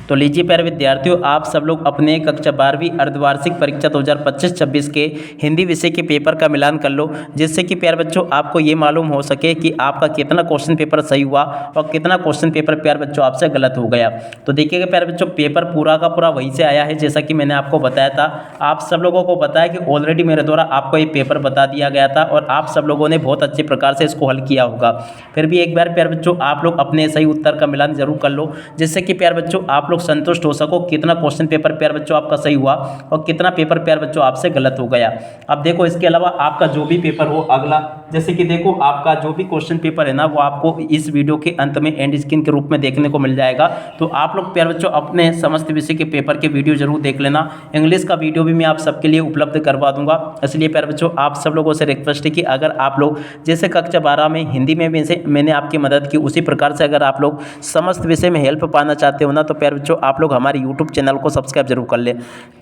तो लीजिए प्यारे विद्यार्थियों, आप सब लोग अपने कक्षा 12वीं अर्धवार्षिक परीक्षा 2025-26 के हिंदी विषय के पेपर का मिलान कर लो, जिससे कि प्यारे बच्चों आपको ये मालूम हो सके कि आपका कितना क्वेश्चन पेपर सही हुआ और कितना क्वेश्चन पेपर प्यारे बच्चों आपसे गलत हो गया। तो देखिएगा प्यारे बच्चों, पेपर पूरा का पूरा वहीं से आया है जैसा कि मैंने आपको बताया था। आप सब लोगों को पता है कि ऑलरेडी मेरे द्वारा आपको ये पेपर बता दिया गया था और आप सब लोगों ने बहुत अच्छे प्रकार से इसको हल किया होगा। फिर भी एक बार प्यारे बच्चों आप लोग अपने सही उत्तर का मिलान जरूर कर लो, जिससे कि प्यारे बच्चों आप लोग संतुष्ट हो सको कितना क्वेश्चन पेपर प्यारे बच्चों आपका सही हुआ और कितना पेपर प्यारे बच्चों आपसे गलत हो गया। अब देखो, इसके अलावा आपका जो भी पेपर हो अगला, जैसे कि देखो आपका जो भी क्वेश्चन पेपर है ना, वो आपको इस वीडियो के अंत में एंड स्क्रीन के रूप में देखने को मिल जाएगा। तो आप लोग प्यारे बच्चों अपने समस्त विषय के पेपर के वीडियो जरूर देख लेना। इंग्लिश का वीडियो भी मैं आप सबके लिए उपलब्ध करवा दूंगा। इसलिए प्यारे बच्चों आप सब लोगों से रिक्वेस्ट है कि अगर आप लोग जैसे कक्षा 12 में हिंदी में मैंने आपकी मदद की, उसी प्रकार से अगर आप लोग समस्त विषय में हेल्प पाना चाहते हो ना, तो प्यारे बच्चों आप लोग हमारे यूट्यूब चैनल को सब्सक्राइब जरूर कर ले।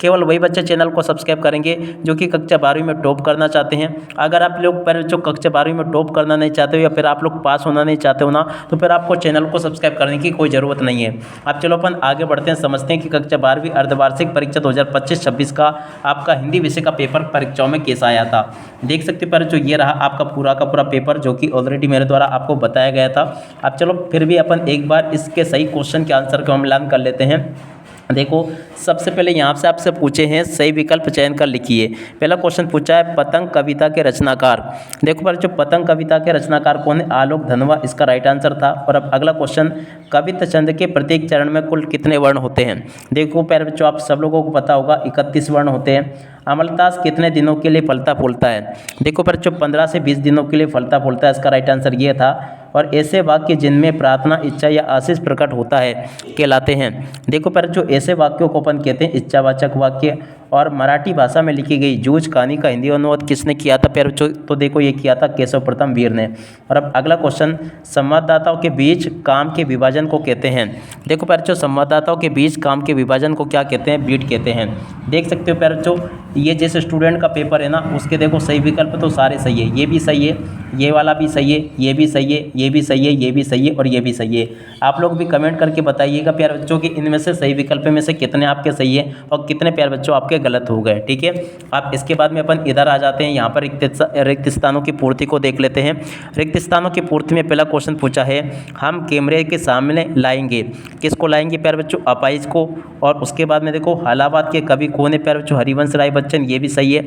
केवल वही बच्चे चैनल को सब्सक्राइब करेंगे जो कि कक्षा 12वीं में टॉप करना चाहते हैं। अगर आप लोग प्यारे बच्चों कक्षा 12वीं में टॉप करना नहीं चाहते हो या फिर आप लोग पास होना नहीं चाहते हो ना, तो फिर आपको चैनल को सब्सक्राइब करने की कोई ज़रूरत नहीं है। अब चलो अपन आगे बढ़ते हैं, समझते हैं कि कक्षा 12वीं अर्धवार्षिक परीक्षा 2025-26 का आपका हिंदी विषय का पेपर परीक्षाओं में कैसा आया था। देख सकते हो प्यारे बच्चों, ये रहा आपका पूरा का पूरा पेपर जो कि ऑलरेडी मेरे द्वारा आपको बताया गया था। अब चलो फिर भी अपन एक बार इसके सही क्वेश्चन के आंसर का मिलान कर लेते हैं। देखो, सबसे पहले यहाँ से आपसे पूछे हैं सही विकल्प चयन कर लिखिए। पहला क्वेश्चन पूछा है पतंग कविता के रचनाकार। देखो पर जो पतंग कविता के रचनाकार कौन है, आलोक धनवा इसका राइट आंसर था। और अब अगला क्वेश्चन, कवित्त छंद के प्रत्येक चरण में कुल कितने वर्ण होते हैं। देखो प्यारे बच्चों आप सब लोगों को पता होगा 31 वर्ण होते हैं। अमलतास कितने दिनों के लिए फलता फूलता है। देखो पर जो 15 से 20 दिनों के लिए फलता फूलता है, इसका राइट आंसर ये था। और ऐसे वाक्य जिनमें प्रार्थना, इच्छा या आशीष प्रकट होता है कहलाते हैं। देखो पर जो ऐसे वाक्यों को अपन कहते हैं इच्छावाचक वाक्य। और मराठी भाषा में लिखी गई जूझ कहानी का हिंदी अनुवाद किसने किया था प्यारे बच्चों, तो देखो ये किया था केशव प्रथम वीर ने। और अब अगला क्वेश्चन, संवाददाताओं के बीच काम के विभाजन को कहते हैं। देखो प्यारे बच्चों, संवाददाताओं के बीच काम के विभाजन को क्या कहते हैं, बीट कहते हैं। देख सकते हो प्यारे बच्चों, ये जैसे स्टूडेंट का पेपर है ना, उसके देखो सही विकल्प तो सारे सही है। ये भी सही है, ये वाला भी सही है, ये भी सही है, ये भी सही है, ये भी सही है और ये भी सही है। आप लोग भी कमेंट करके बताइएगा प्यारे बच्चों कि इनमें से सही विकल्प में से कितने आपके सही है और कितने प्यारे बच्चों आपके गलत हो गए। ठीक है, अब इसके बाद में अपन इधर आ जाते हैं, यहाँ पर रिक्त स्थानों की पूर्ति को देख लेते हैं। रिक्त स्थानों की पूर्ति में पहला क्वेश्चन पूछा है, हम कैमरे के सामने लाएंगे, किसको लाएंगे प्यारे बच्चों, अपाइज को। और उसके बाद में देखो इलाहाबाद के कवि कौन है प्यारे बच्चों, हरिवंश राय बच्चन, ये भी सही है।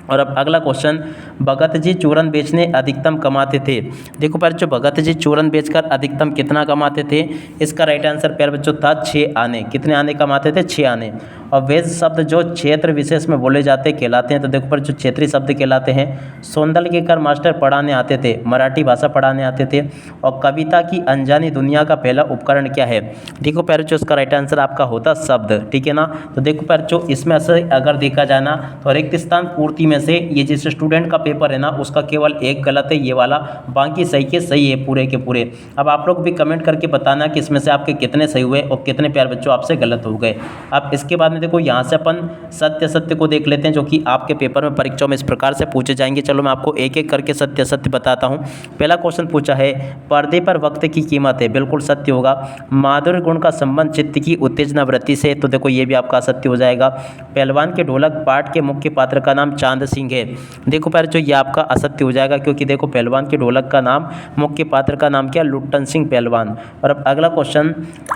और अब अगला क्वेश्चन, भगत जी चूरन बेचने अधिकतम कमाते थे। देखो प्यारे बच्चों, भगत जी चूरन बेचकर अधिकतम कितना कमाते थे, इसका राइट आंसर प्यारे बच्चों था 6 आने। कितने आने कमाते थे, 6 आने। और वेद शब्द जो क्षेत्र विशेष में बोले जाते कहलाते हैं, तो देखो पर जो क्षेत्रीय शब्द कहलाते हैं। सोंदल के कर मास्टर पढ़ाने आते थे, मराठी भाषा पढ़ाने आते थे। और कविता की अनजानी दुनिया का पहला उपकरण क्या है। देखो प्यारे बच्चों, इसका राइट आंसर आपका होता शब्द। ठीक है ना, तो देखो प्यारे बच्चों, इसमें से अगर देखा जाए ना, तो रिक्त स्थान पूर्ति में से ये जिस स्टूडेंट का पेपर है ना, उसका केवल एक गलत है, ये वाला, बाकी सही के सही है पूरे के पूरे। अब आप लोग भी कमेंट करके बताना कि इसमें से आपके कितने सही हुए और कितने प्यारे बच्चों आपसे गलत हो गए। अब इसके बाद में देखो यहाँ से अपन सत्य सत्य को देख लेते हैं, जो कि आपके पेपर में परीक्षाओं में इस प्रकार से पूछे जाएंगे। चलो मैं आपको एक एक करके सत्य सत्य बताता हूँ। पहला क्वेश्चन पूछा है, पर्दे पर वक्त की कीमत है, बिल्कुल सत्य होगा। माधुर्य गुण का संबंध चित्त की उत्तेजना वृत्ति से, तो देखो ये भी आपका सत्य हो जाएगा। पहलवान के ढोलक पाठ के मुख्य पात्र का नाम चांद सिंह है। देखो प्यारे जो ये आपका असत्य हो जाएगा, क्योंकि देखो पहलवान के ढोलक का नाम, मुख्य पात्र का नाम क्या, लुट्टन सिंह पहलवान। और अब अगला क्वेश्चन,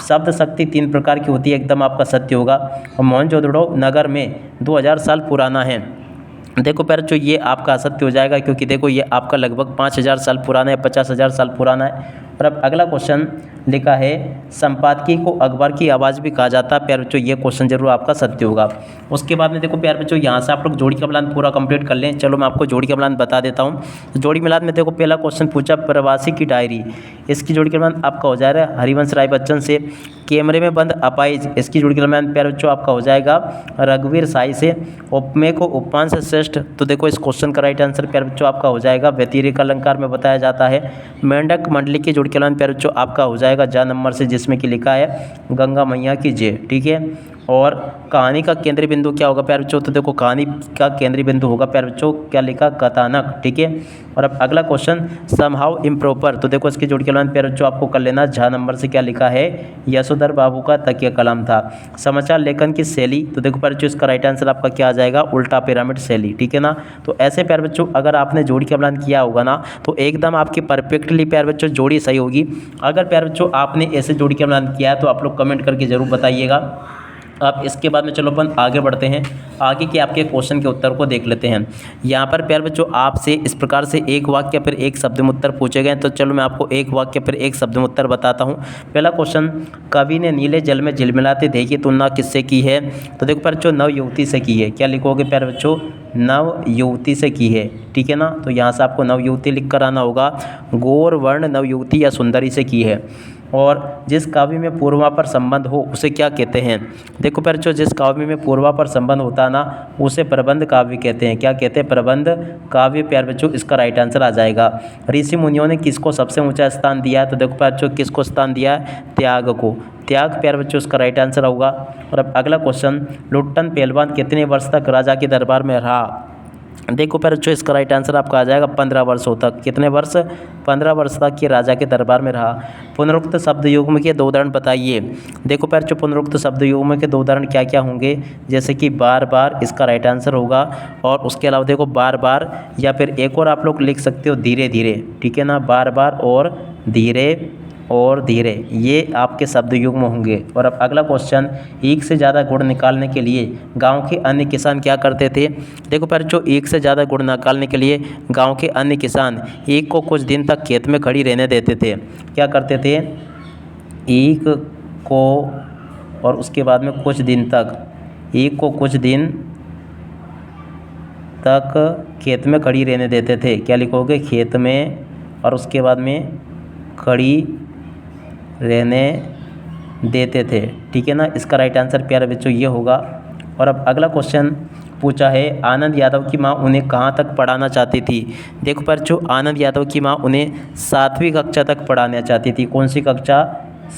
शब्द शक्ति 3 प्रकार की होती है, एकदम आपका सत्य होगा। और मोहनजोदड़ो नगर में 2000 साल पुराना है। देखो प्यारे जो ये आपका असत्य हो जाएगा, क्योंकि देखो ये आपका लगभग 5000 साल पुराना है, 50,000 साल पुराना है। और अब अगला क्वेश्चन लिखा है, संपादकीय को अखबार की आवाज़ भी कहा जाता है। प्यारे बच्चों, ये क्वेश्चन जरूर आपका सत्य होगा। उसके बाद में देखो प्यारे बच्चों, यहाँ से आप लोग जोड़ी का मिलान पूरा कंप्लीट कर लें। चलो मैं आपको जोड़ी का मिलान बता देता हूँ। जोड़ी मिलान में देखो पहला क्वेश्चन पूछा, प्रवासी की डायरी, इसकी जोड़ी का मिलान आपका हो जाएगा हरिवंश राय बच्चन से। कैमरे में बंद अपाइज, इसकी जोड़ी का मिलान प्यारे बच्चों आपका हो जाएगा रघुवीर साई से। उपमेय को उपमान से श्रेष्ठ, तो देखो इस क्वेश्चन का राइट आंसर प्यारे बच्चों आपका हो जाएगा व्यतिरेक अलंकार में बताया जाता है। मेंढक मंडली की जोड़ी का मिलान प्यारे बच्चों आपका हो जाएगा जा नंबर से, जिसमें कि लिखा है गंगा मैया की जय। ठीक है, और कहानी का केंद्रीय बिंदु क्या होगा प्यारे बच्चों, तो देखो कहानी का केंद्रीय बिंदु होगा प्यारे बच्चों क्या लिखा, कथानक। ठीक है। और अब अगला क्वेश्चन, समहाउ इम्प्रॉपर, तो देखो इसकी जोड़ के लाइन प्यारे बच्चों आपको कर लेना, झ नंबर से क्या लिखा है, यशोधर बाबू का तकिया कलम था। समाचार लेखन की शैली, तो देखो प्यारे बच्चों इसका राइट आंसर आपका क्या आ जाएगा, उल्टा पिरामिड शैली। ठीक है ना। तो ऐसे प्यारे बच्चों अगर आपने जोड़ के मिलान किया होगा ना तो एकदम आपकी परफेक्टली प्यारे बच्चों जोड़ी सही होगी। अगर प्यारे बच्चों आपने ऐसे जोड़ के मिलान किया है तो आप लोग कमेंट करके ज़रूर बताइएगा। अब इसके बाद में चलो अपन आगे बढ़ते हैं, आगे के आपके क्वेश्चन के उत्तर को देख लेते हैं। यहाँ पर प्यारे बच्चों आपसे इस प्रकार से एक वाक्य फिर एक शब्द में उत्तर पूछे गए, तो चलो मैं आपको एक वाक्य फिर एक शब्द में उत्तर बताता हूँ। पहला क्वेश्चन, कवि ने नीले जल में झिलमिलाते देह की तुलना किससे की है, तो देखो प्यारे बच्चों नव युवती से की है। क्या लिखोगे प्यारे बच्चों, नव युवती से की है। ठीक है ना। तो यहाँ से आपको नव युवती लिख कर आना होगा, गौर वर्ण नव युवती या सुंदरी से की है। और जिस काव्य में पूर्वापर संबंध हो उसे क्या कहते हैं, देखो प्यारे बच्चों जिस काव्य में पूर्वापर संबंध होता है ना उसे प्रबंध काव्य कहते हैं। क्या कहते हैं, प्रबंध काव्य। प्यारे बच्चों इसका राइट आंसर आ जाएगा। ऋषि मुनियों ने किसको सबसे ऊंचा स्थान दिया है, तो देखो प्यारे बच्चों किसको स्थान दिया है, त्याग को। त्याग प्यारे बच्चों इसका राइट आंसर होगा। और अब अगला क्वेश्चन, लुट्टन पहलवान कितने वर्ष तक राजा के दरबार में रहा, देखो प्यारे बच्चों इसका राइट आंसर आपका आ जाएगा 15 वर्षों तक। कितने वर्ष, 15 वर्ष तक ये राजा के दरबार में रहा। पुनरुक्त शब्द युग्म के 2 उदाहरण बताइए, देखो प्यारे बच्चों पुनरुक्त शब्द युग्म के 2 उदाहरण क्या क्या होंगे, जैसे कि बार बार इसका राइट आंसर होगा। और उसके अलावा देखो बार बार, या फिर एक और आप लोग लिख सकते हो धीरे धीरे। ठीक है ना, बार बार और धीरे और धीरे, ये आपके शब्द युग्म होंगे। और अब अगला क्वेश्चन, एक से ज़्यादा गुण निकालने के लिए गांव के अन्य किसान क्या करते थे, देखो प्यारे बच्चों एक से ज़्यादा गुण निकालने के लिए गांव के अन्य किसान ईख को कुछ दिन तक खेत में खड़ी रहने देते थे। क्या करते थे, ईख को और उसके बाद में कुछ दिन तक, ईख को कुछ दिन तक खेत में खड़ी रहने देते थे। क्या लिखोगे, खेत में और उसके बाद में खड़ी रहने देते थे। ठीक है ना। इसका राइट आंसर प्यारे बच्चों ये होगा। और अब अगला क्वेश्चन पूछा है, आनंद यादव की माँ उन्हें कहाँ तक पढ़ाना चाहती थी, देखो बच्चों आनंद यादव की माँ उन्हें 7वीं कक्षा तक पढ़ाना चाहती थी। कौन सी कक्षा,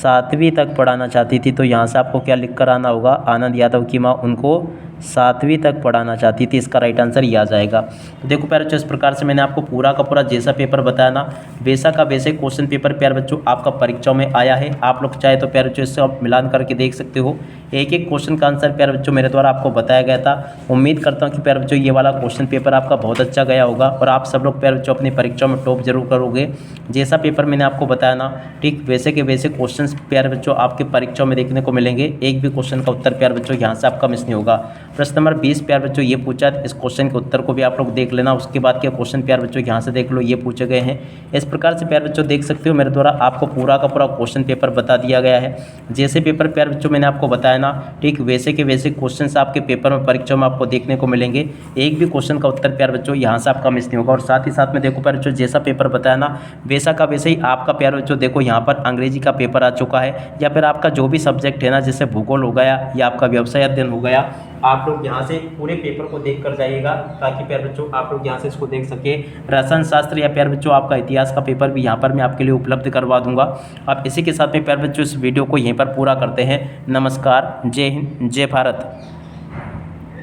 7वीं तक पढ़ाना चाहती थी। तो यहाँ से आपको क्या लिख कर आना होगा, आनंद यादव की माँ उनको 7वीं तक पढ़ाना चाहती थी। इसका राइट आंसर ये आ जाएगा। तो देखो प्यारे बच्चों इस प्रकार से मैंने आपको पूरा का पूरा जैसा पेपर बताया ना वैसा का वैसे क्वेश्चन पेपर प्यारे बच्चों आपका परीक्षाओं में आया है। आप लोग चाहे तो प्यारे बच्चों इससे आप मिलान करके देख सकते हो। एक एक क्वेश्चन का आंसर प्यारे बच्चों मेरे द्वारा आपको बताया गया था। उम्मीद करता हूँ कि प्यारे बच्चों ये वाला क्वेश्चन पेपर आपका बहुत अच्छा गया होगा और आप सब लोग प्यारे बच्चों अपनी परीक्षाओं में टॉप जरूर करोगे। जैसा पेपर मैंने आपको बताया ना ठीक वैसे के वैसे क्वेश्चन प्यारे बच्चों आपके परीक्षाओं में देखने को मिलेंगे। एक भी क्वेश्चन का उत्तर प्यारे बच्चों यहाँ से आपका मिस नहीं होगा। प्रश्न नंबर 20 प्यारे बच्चों ये पूछा, इस क्वेश्चन के उत्तर को भी आप लोग देख लेना। उसके बाद के क्वेश्चन प्यारे बच्चों यहाँ से देख लो, ये पूछे गए हैं। इस प्रकार से प्यारे बच्चों देख सकते हो मेरे द्वारा आपको पूरा का पूरा क्वेश्चन पेपर बता दिया गया है। जैसे पेपर प्यारे बच्चों मैंने आपको बताया ना ठीक वैसे के वैसे क्वेश्चन आपके पेपर में परीक्षा में आपको देखने को मिलेंगे। एक भी क्वेश्चन का उत्तर प्यारे बच्चों यहाँ से आपका मिस नहीं होगा। और साथ ही साथ में देखो प्यारे बच्चों जैसा पेपर बताया ना वैसा का वैसे ही आपका प्यारे बच्चों देखो यहाँ पर अंग्रेजी का पेपर आ चुका है, या फिर आपका जो भी सब्जेक्ट है ना जैसे भूगोल हो गया या आपका व्यवसाय अध्ययन हो गया, आप लोग यहाँ से पूरे पेपर को देख कर जाइएगा ताकि प्यारे बच्चों आप लोग यहाँ से इसको देख सके। रसायन शास्त्र या प्यारे बच्चों आपका इतिहास का पेपर भी यहाँ पर मैं आपके लिए उपलब्ध करवा दूंगा। आप इसी के साथ में प्यारे बच्चों इस वीडियो को यहीं पर पूरा करते हैं। नमस्कार, जय हिंद, जय भारत।